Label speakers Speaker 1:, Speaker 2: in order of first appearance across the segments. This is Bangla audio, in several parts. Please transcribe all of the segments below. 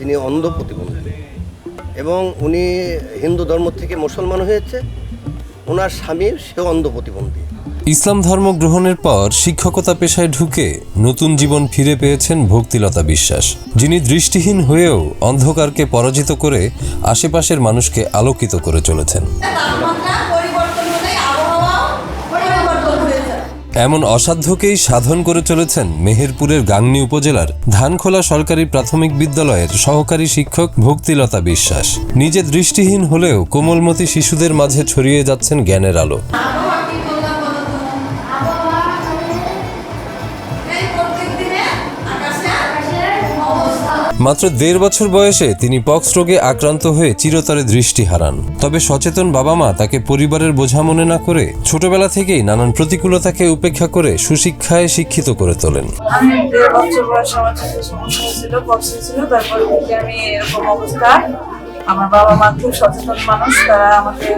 Speaker 1: তিনি অন্ধ প্রতিবন্ধী এবং উনি হিন্দু ধর্ম থেকে মুসলমান হয়েছে। ওনার স্বামী সেও অন্ধ প্রতিবন্ধী।
Speaker 2: ইসলাম ধর্ম গ্রহণের পর শিক্ষকতা পেশায় ঢুকে নতুন জীবন ফিরে পেয়েছেন ভক্তিলতা বিশ্বাস, যিনি দৃষ্টিহীন হয়েও অন্ধকারকে পরাজিত করে আশেপাশের মানুষকে আলোকিত করে চলেছেন। এমন অসাধ্যকেই সাধন করে চলেছেন মেহেরপুরের গাংনী উপজেলার ধানখোলা সরকারি প্রাথমিক বিদ্যালয়ের সহকারী শিক্ষক ভক্তিলতা বিশ্বাস। নিজে দৃষ্টিহীন হলেও কোমলমতি শিশুদের মাঝে ছড়িয়ে যাচ্ছেন জ্ঞানের আলো। মাত্র ১.৫ বছর বয়সে তিনি পক্স রোগে আক্রান্ত হয়ে চিরতরে দৃষ্টি হারান। তবে সচেতন বাবা মা তাকে পরিবারের বোঝা মনে না করে ছোটবেলা থেকেই নানান প্রতিকূলতাকে উপেক্ষা করে সুশিক্ষায় শিক্ষিত করে তোলেন।
Speaker 3: আমি ১.৫ বছর বয়স আমার সমস্যা ছিল, পক্স ছিল। তারপরে থেকে আমি এরকম অবস্থা। আমার বাবা মা খুব সচেতন মানুষ, তারা আমাকে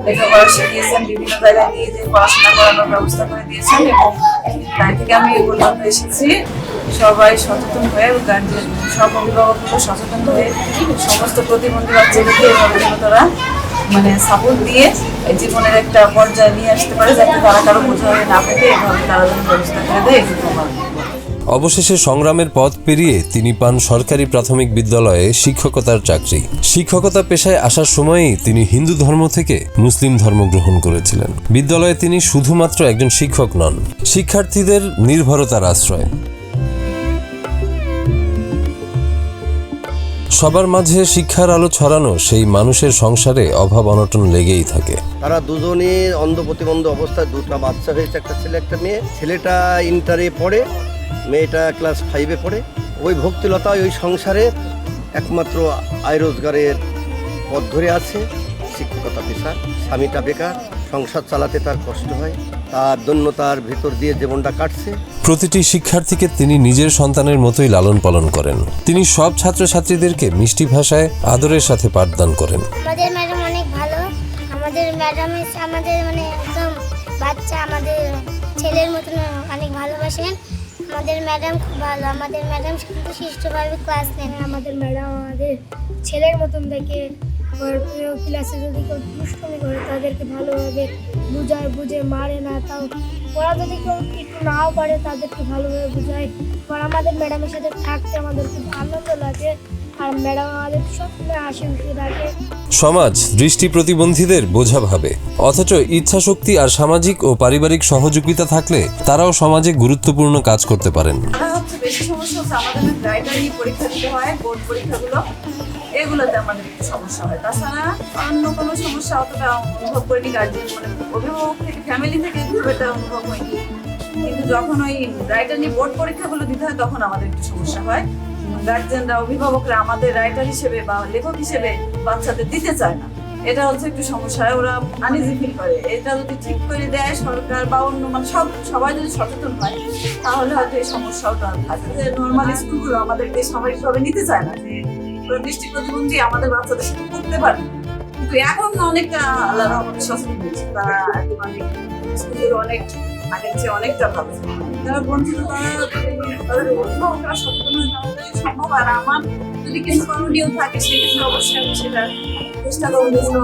Speaker 3: লেখাপড়া শিখিয়েছেন, বিভিন্ন জায়গায় নিয়ে যে পড়াশোনা করানোর ব্যবস্থা করে দিয়েছেন এবং তাই থেকে আমি এই পর্যন্ত এসেছি। সবাই সচেতন হয়ে, গার্জিয়ান সব অভিভাবকগুলো সচেতন হয়ে সমস্ত প্রতিবন্ধী বাচ্চাদেরকে এভাবে যেন তারা সাপোর্ট দিয়ে জীবনের একটা পর্যায়ে নিয়ে আসতে পারে, যাতে তারা কারো বোঝা হয়ে না পেতে এভাবে তারা যেন ব্যবস্থা করে দেয়।
Speaker 2: অবশেষে সংগ্রামের পথ পেরিয়ে তিনি পান সরকারি প্রাথমিক বিদ্যালয়ে শিক্ষকতার চাকরি। শিক্ষকতা পেশায় আসার সময়েই তিনি হিন্দু ধর্ম থেকে মুসলিম ধর্ম গ্রহণ করেছিলেন। বিদ্যালয়ে তিনি শুধুমাত্র একজন শিক্ষক নন, শিক্ষার্থীদের নির্ভরতার আশ্রয়। সবার মাঝে শিক্ষার আলো ছড়ানো সেই মানুষের সংসারে অভাব অনটন লেগেই থাকে।
Speaker 1: তারা দুজনই অন্ধ প্রতিবন্ধী অবস্থায়, দুটো বাচ্চা হয়েছে, একটা ছেলে একটা মেয়ে। ছেলেটা ইন্টারে পড়ে, মেয়েটা ক্লাস 5-এ পড়ে। ওই ভক্তিলতা ওই সংসারে একমাত্র আয় রোজগারের পথ ধরে আছে, শিক্ষকতা পেশা। স্বামীটা বেকার, সংসার চালাতে তার কষ্ট হয়, তার দৈন্যতার ভেতর দিয়ে জীবনটা কাটছে।
Speaker 2: প্রতিটি শিক্ষার্থীকে তিনি নিজের সন্তানের মতোই লালন পালন করেন। তিনি সব ছাত্রছাত্রীদেরকে মিষ্টি ভাষায় আদরের সাথে পাঠদান করেন।
Speaker 4: আমাদের ম্যাডাম অনেক ভালো। আমাদের ম্যাডাম আমাদের একদম বাচ্চা, আমাদের ছেলের মতন অনেক ভালোবাসেন। আমাদের ম্যাডাম খুব ভালো। আমাদের ম্যাডাম শান্তশিষ্টভাবে ক্লাস নেন। আমাদের ম্যাডাম আমাদের ছেলের মতন দেখে। ক্লাসে যদি কেউ দুষ্টুমি করে তাদেরকে ভালোভাবে বুঝে মারে না। তাও ওরা যদি কেউ একটু নাও পারে তাদেরকে ভালোভাবে বুঝায়। আর আমাদের ম্যাডামের সাথে থাকতে আমাদের খুব আনন্দ লাগে। আর ম্যাডাম আমাদের সবসময় হাসি খুশি রাখে।
Speaker 2: সমাজ দৃষ্টি প্রতিবন্ধীদের বোঝা ভাবে, অথচ ইচ্ছাশক্তি আর সামাজিক ও পারিবারিক সহযোগিতা থাকলে তারাও সমাজে গুরুত্বপূর্ণ কাজ করতে পারেন।
Speaker 3: বেশি সমস্যা হচ্ছে আমাদের রাইটারি পরীক্ষা দিতে হয়, বোর্ড পরীক্ষাগুলো, এগুলোতে আমাদের একটু সমস্যা হয়। তাছাড়া অন্য কোনো সমস্যা অতটা অনুভব করিনি। গার্জিয়ান অভিভাবক থেকে, ফ্যামিলি থেকে এটা অনুভব হয়নি। কিন্তু যখন ওই রাইটারি বোর্ড পরীক্ষাগুলো দিতে হয় তখন আমাদের একটু সমস্যা হয়। গার্জিয়ানরা, অভিভাবকরা আমাদের রাইটার হিসেবে বা লেখক হিসেবে বাচ্চাদের দিতে চায় না। এটা হচ্ছে একটু সমস্যা হয়, ওরা আনইজি ফিল করে। এটা যদি ঠিক করে দেয় সরকার বা অন্য সবাই যদি সচেতন হয় তাহলে হয়তো এই সমস্যাটা থাকে। নর্মাল স্কুলগুলো আমাদেরকে সাময়িকভাবে নিতে চায় না, যে দৃষ্টি প্রতিবন্ধী আমাদের বাচ্চাদের সাথে করতে পারে। কিন্তু এখন অনেকটা আলাদা, আমাদের সচেতন হয়েছে। তারা অনেক স্কুলগুলো অনেক আগের চেয়ে অনেকটা ভালো। যারা বঞ্চিত তাদের অভিভাবকরা সচেতন হয়ে তাহলে সম্ভব। আর আমার যদি কিছু করণীয় থাকে সেক্ষেত্রে অবশ্যই আমি সেটা চেষ্টা করবো, যেগুলো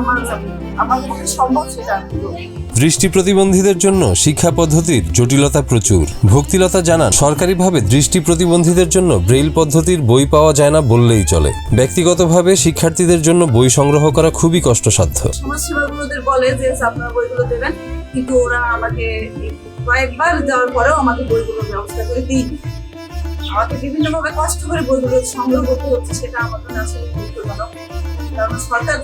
Speaker 3: আমার পক্ষে সম্ভব সেটা আমি করবো।
Speaker 2: দৃষ্টি প্রতিবন্ধীদের জন্য শিক্ষা পদ্ধতির জটিলতা প্রচুর। ভক্তিলতা জানান, সরকারিভাবে দৃষ্টি প্রতিবন্ধীদের জন্য ব্রেইল পদ্ধতির বই পাওয়া যায় না বললেই চলে। ব্যক্তিগতভাবে শিক্ষার্থীদের জন্য বই সংগ্রহ করা খুবই কষ্টসাধ্য।
Speaker 3: সমাজসেবাগুলোদের বলে যে আপনারা বইগুলো দেবেন, কিন্তু ওরা আমাকে কয়েকবার দেওয়ার পরেও আমাকে বইগুলোর ব্যবস্থা করে দিই। আমাকে বিভিন্নভাবে কষ্ট করে বইগুলো সংগ্রহ করতে হচ্ছে, সেটা আমাদের আসলে দুঃখজনক। কারণ সরকার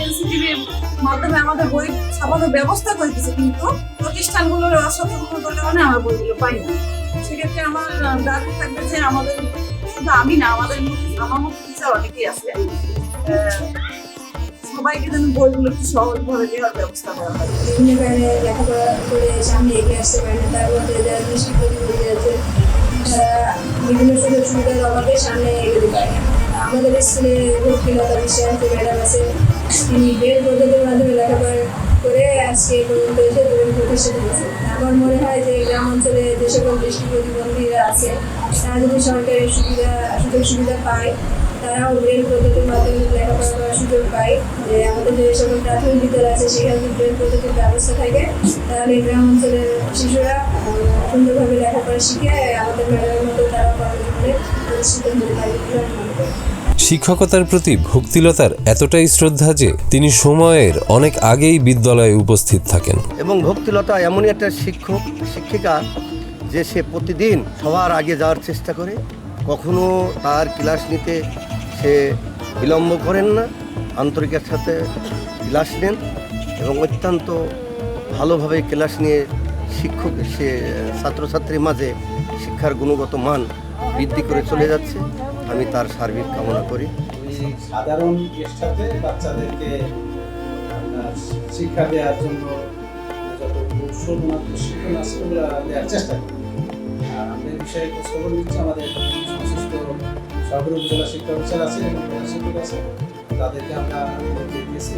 Speaker 3: এনসিটিভির মাধ্যমে আমাদের বই ছাপানোর ব্যবস্থা করে দিচ্ছে, কিন্তু প্রতিষ্ঠানগুলোর অসচেতনতার কারণে আমরা বইগুলো পাই না। সেক্ষেত্রে আমার দাবি থাকবে যে আমাদের, শুধু আমি না, আমার মতো টিচার অনেকেই আছে, সবাইকে যেন বইগুলো একটু সহজভাবে দেওয়ার ব্যবস্থা করা হয়।
Speaker 5: বিভিন্ন কারণে লেখাপড়া করে সামনে এগিয়ে আসতে পারে না, তার মধ্যে যারা দৃষ্টি প্রতিবন্ধী আছে তারা বিভিন্ন সুযোগ সুবিধার অভাবে সামনে এগোতে পারে না। আমাদের স্কুলে ভক্তিলতা বিশ্বাস যে ম্যাডাম আছে, তিনি বেল পদ্ধতির মাধ্যমে লেখাপড়া করে আজকে পর্যন্ত এসে তরুণ প্রতিষ্ঠা দিয়েছে। আমার মনে হয় যে গ্রাম অঞ্চলে যে সকল দৃষ্টি প্রতিবন্ধীরা আছে তারা যদি সরকারি সুযোগ সুবিধা পায় তারাও ব্রেল পদ্ধতির মাধ্যমে লেখাপড়া করার সুযোগ পায়। যে আমাদের যে সকল প্রাথমিক বিদ্যালয় আছে সেখানে যদি ব্রেল পদ্ধতির ব্যবস্থা থাকে তাহলে গ্রাম অঞ্চলের শিশুরা সুন্দরভাবে লেখাপড়া শিখে আমাদের ম্যাডামের মতো তারা কর্মজীবনে প্রতিষ্ঠিত হতে পারে বলে আমি মনে করি।
Speaker 2: শিক্ষকতার প্রতি ভক্তিলতার এতটাই শ্রদ্ধা যে তিনি সময়ের অনেক আগেই বিদ্যালয়ে উপস্থিত থাকেন।
Speaker 1: এবং ভক্তিলতা এমনই একটা শিক্ষক শিক্ষিকা যে সে প্রতিদিন সবার আগে যাওয়ার চেষ্টা করে, কখনো তার ক্লাস নিতে সে বিলম্ব করেন না, আন্তরিকের সাথে ক্লাস নেন এবং অত্যন্ত ভালোভাবে ক্লাস নিয়ে শিক্ষক সে ছাত্রছাত্রীর মাঝে শিক্ষার গুণগত মান বৃদ্ধি করে চলে যাচ্ছে। আমি তার সার্বিক কামনা করি।
Speaker 6: সাধারণ চেষ্টাতে বাচ্চাদেরকে আপনার শিক্ষা দেওয়ার জন্য যতটুকু শুধুমাত্র শিক্ষণ আছে ওগুলো দেওয়ার চেষ্টা করি। আর আমরা এই বিষয়ে খোঁজখবর নিচ্ছি, আমাদের সংশ্লিষ্ট সরকারি উপজেলা শিক্ষা অফিসার আছে এবং শিক্ষক আছে, তাদেরকে আমরা দিয়েছি।